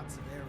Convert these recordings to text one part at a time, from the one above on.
lots of aerospace.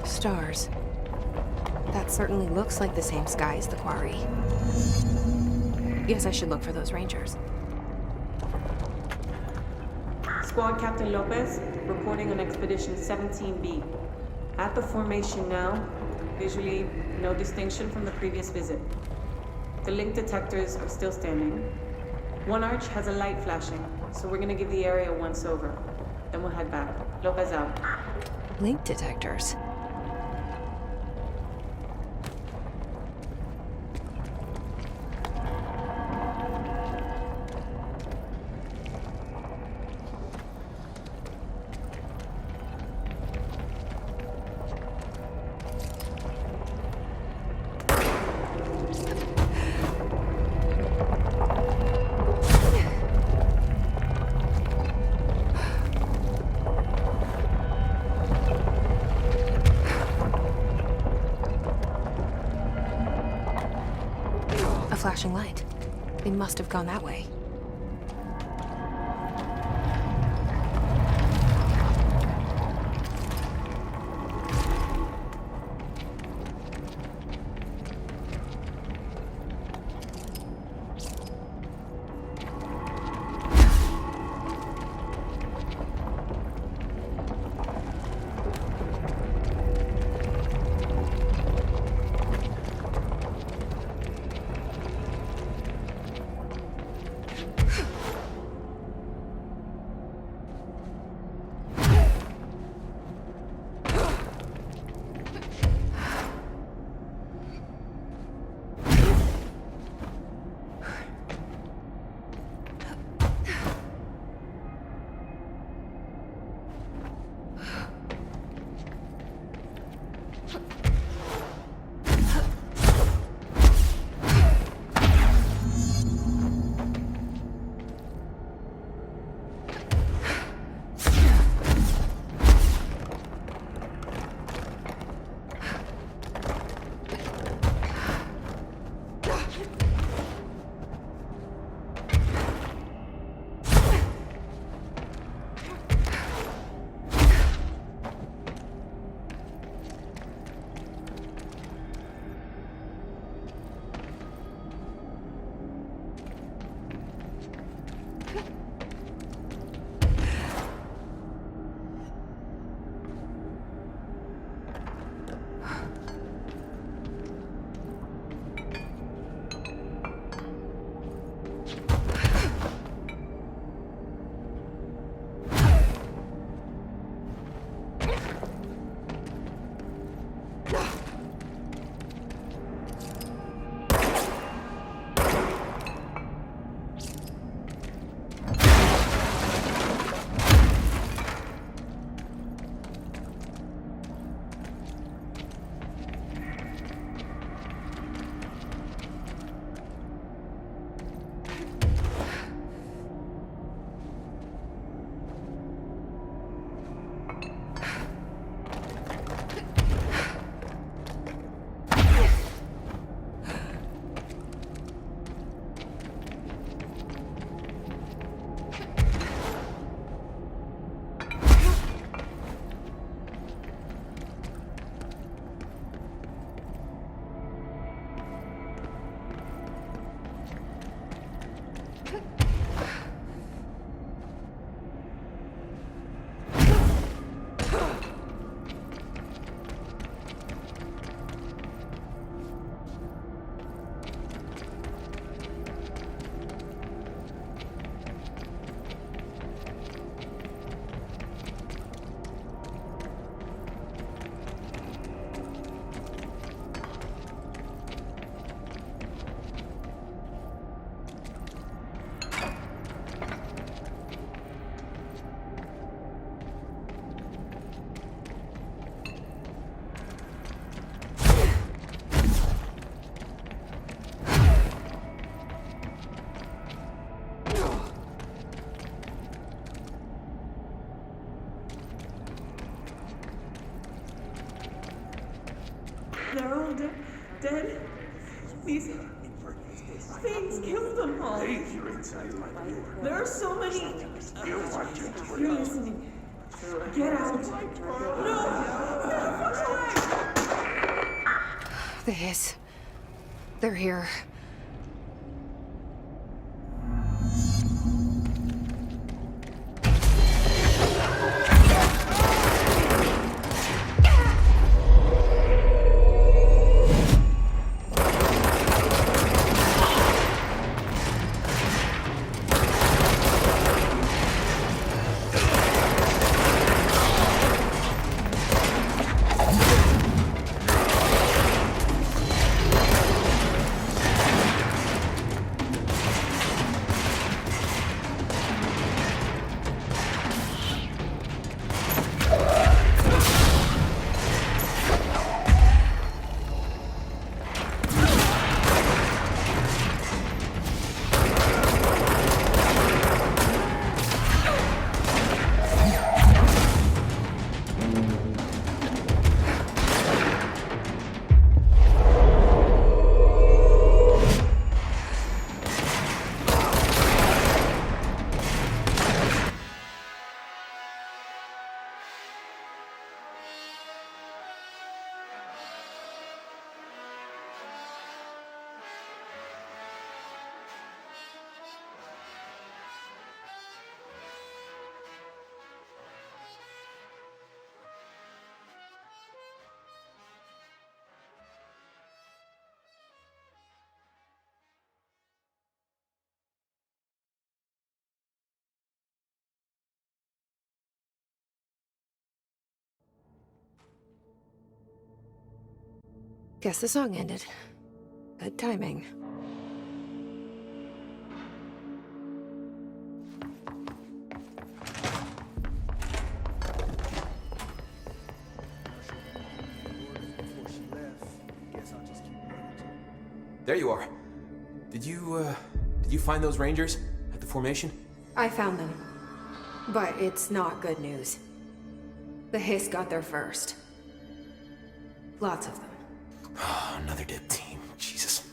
Stars. That certainly looks like the same sky as the quarry. Guess I should look for those rangers. Squad Captain Lopez, reporting on Expedition 17B. At the formation now, visually no distinction from the previous visit. The link detectors are still standing. One arch has a light flashing, so we're gonna give the area a once-over. Then we'll head back. Lopez out. Link detectors. Flashing light. They must have gone that way. They're all dead. These things killed them all. There are so many. You're listening. Get out. No! The Hiss. They're here. Guess the song ended. Good timing. There you are. Did you find those Rangers at the formation? I found them. But it's not good news. The Hiss got there first. Lots of them. Oh, another dead team. Jesus.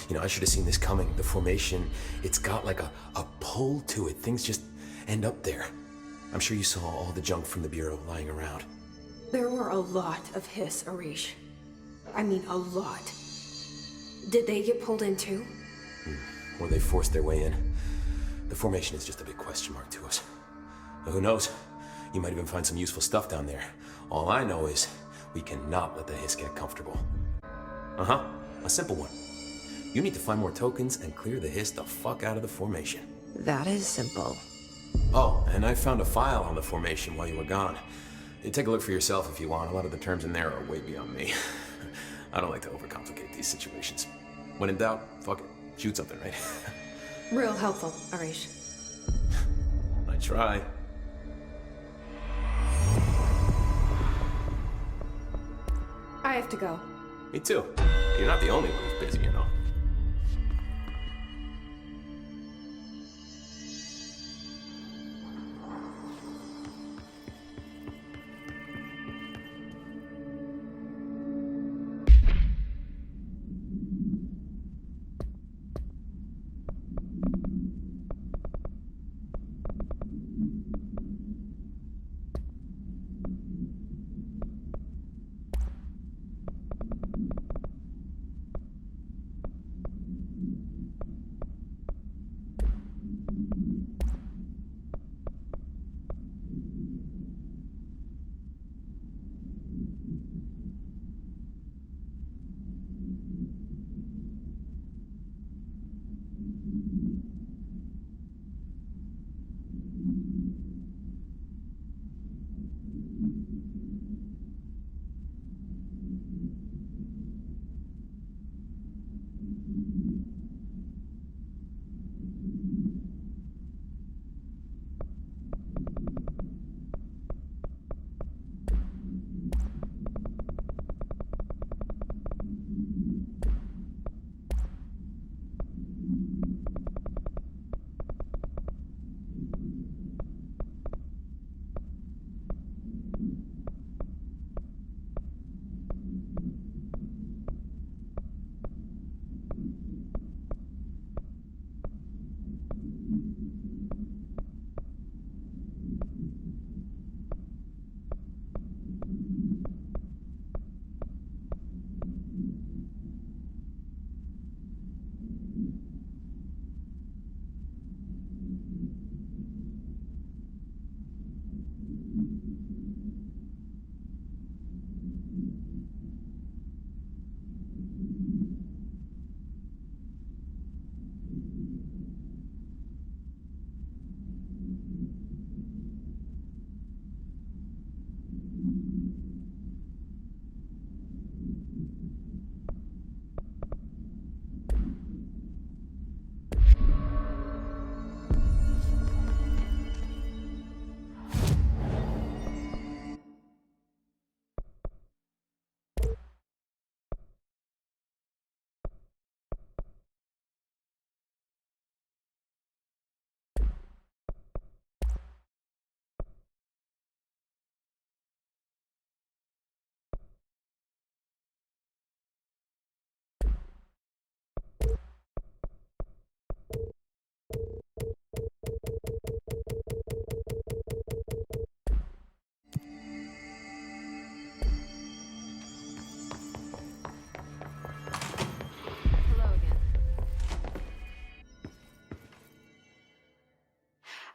You know, I should have seen this coming. The formation, it's got like a pull to it. Things just end up there. I'm sure you saw all the junk from the Bureau lying around. There were a lot of Hiss, Arish. I mean, a lot. Did they get pulled in too? Or they forced their way in. The formation is just a big question mark to us. But who knows? You might even find some useful stuff down there. All I know is we cannot let the Hiss get comfortable. Uh-huh. A simple one. You need to find more tokens and clear the Hiss the fuck out of the formation. That is simple. Oh, and I found a file on the formation while you were gone. You take a look for yourself if you want. A lot of the terms in there are way beyond me. I don't like to overcomplicate these situations. When in doubt, fuck it. Shoot something, right? Real helpful, Arish. I try. I have to go. Me too. You're not the only one who's busy, you know.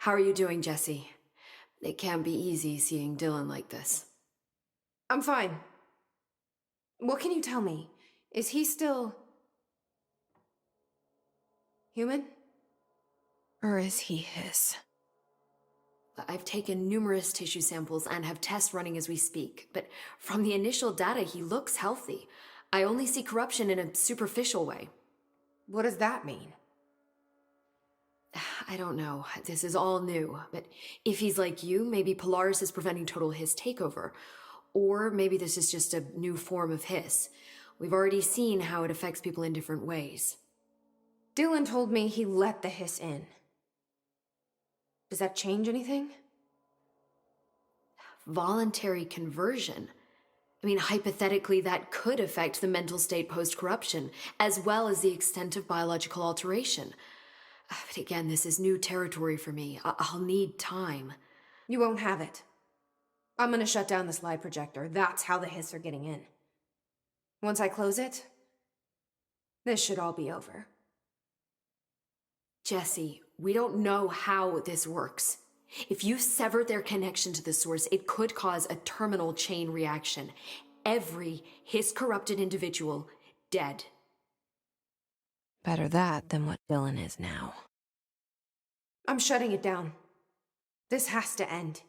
How are you doing, Jesse? It can't be easy seeing Dylan like this. I'm fine. What can you tell me? Is he still... human? Or is he his? I've taken numerous tissue samples and have tests running as we speak, but from the initial data, he looks healthy. I only see corruption in a superficial way. What does that mean? I don't know. This is all new, but if he's like you, maybe Polaris is preventing total Hiss takeover. Or maybe this is just a new form of Hiss. We've already seen how it affects people in different ways. Dylan told me he let the Hiss in. Does that change anything? Voluntary conversion. I mean, hypothetically, that could affect the mental state post-corruption, as well as the extent of biological alteration. But again, this is new territory for me. I'll need time. You won't have it. I'm gonna shut down this lie projector. That's how the Hiss are getting in. Once I close it, this should all be over. Jesse, we don't know how this works. If you sever their connection to the source, it could cause a terminal chain reaction. Every Hiss-corrupted individual dead. Better that than what Dylan is now. I'm shutting it down. This has to end.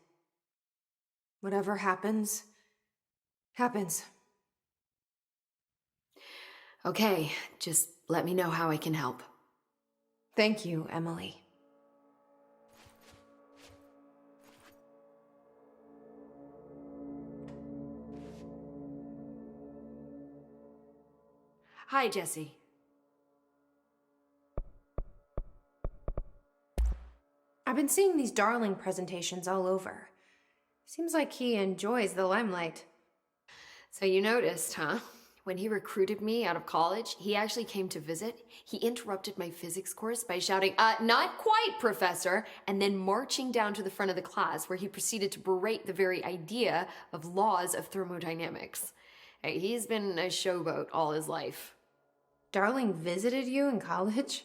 Whatever happens, happens. Okay, just let me know how I can help. Thank you, Emily. Hi, Jesse. I've been seeing these Darling presentations all over. Seems like he enjoys the limelight. So you noticed, huh? When he recruited me out of college, he actually came to visit. He interrupted my physics course by shouting, "Not quite, Professor," and then marching down to the front of the class where he proceeded to berate the very idea of laws of thermodynamics. Hey, he's been a showboat all his life. Darling visited you in college?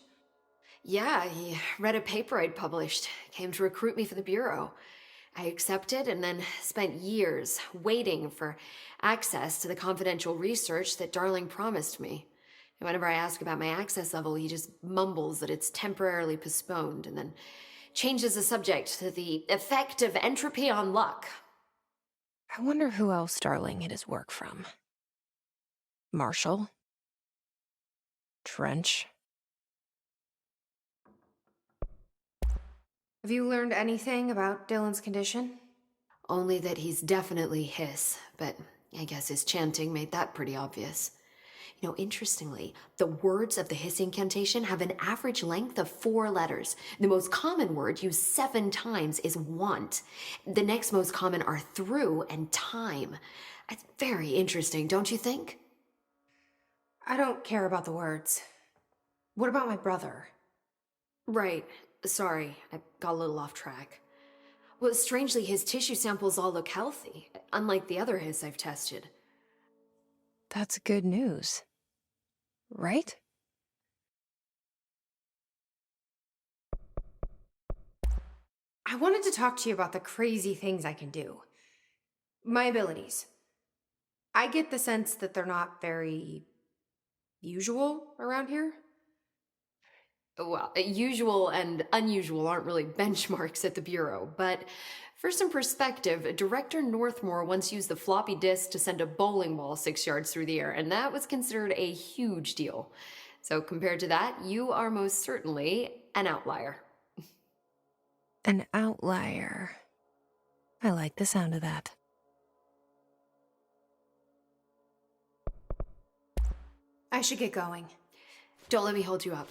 Yeah, he read a paper I'd published, came to recruit me for the Bureau. I accepted and then spent years waiting for access to the confidential research that Darling promised me. And whenever I ask about my access level, he just mumbles that it's temporarily postponed and then changes the subject to the effect of entropy on luck. I wonder who else Darling hid his work from. Marshall? Trench? Have you learned anything about Dylan's condition? Only that he's definitely Hiss, but I guess his chanting made that pretty obvious. You know, interestingly, the words of the Hiss incantation have an average length of 4 letters. The most common word used 7 times is want. The next most common are through and time. It's very interesting, don't you think? I don't care about the words. What about my brother? Right. Sorry, I got a little off track. Well, strangely, his tissue samples all look healthy, unlike the other Hiss I've tested. That's good news. Right? I wanted to talk to you about the crazy things I can do. My abilities. I get the sense that they're not very usual around here. Well, usual and unusual aren't really benchmarks at the Bureau, but for some perspective, Director Northmore once used the floppy disk to send a bowling ball 6 yards through the air, and that was considered a huge deal. So compared to that, you are most certainly an outlier. An outlier. I like the sound of that. I should get going. Don't let me hold you up.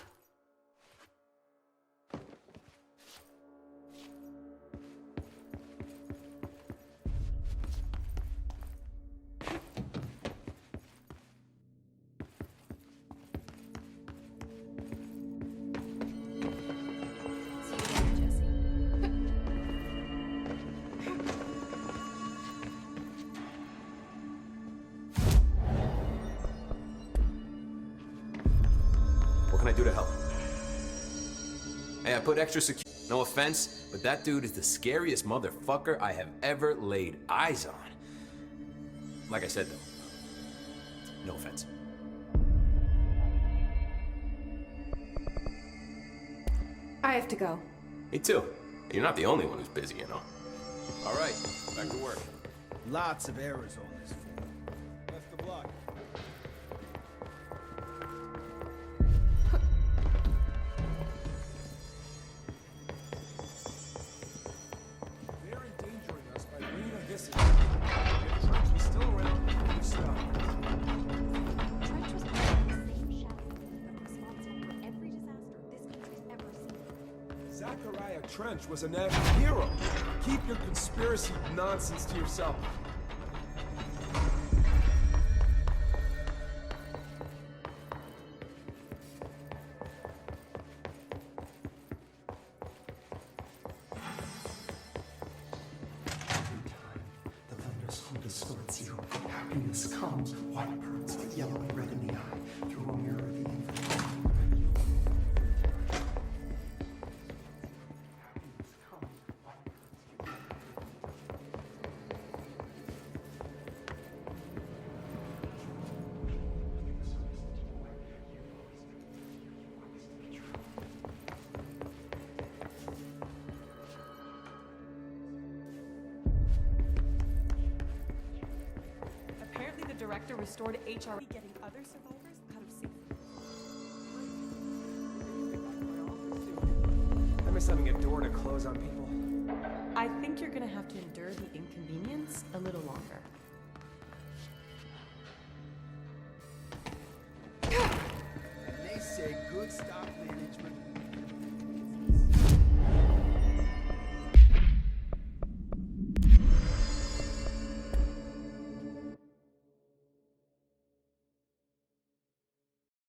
What can I do to help? Hey, I put extra security. No offense, but that dude is the scariest motherfucker I have ever laid eyes on. Like I said, though, no offense. I have to go. Me too. You're not the only one who's busy, you know. All right, back to work. Lots of errors on this form. Best of luck. They're endangering us by bringing a visit. If Trench was still around, we stopped. Trench was part of the same shadow group responsible for every disaster this country's ever seen. Zachariah Trench was a national hero. Keep your conspiracy nonsense to yourself. The thunderstorm distorts you. Happiness comes, white burns with yellow and red in the eye. Through a mirror, the infinite. Happiness comes, white burns. Apparently the director restored HR getting other survivors out of safety. I miss having a door to close on people. I think you're gonna have to endure the inconvenience a little longer. And they say good stop leaving.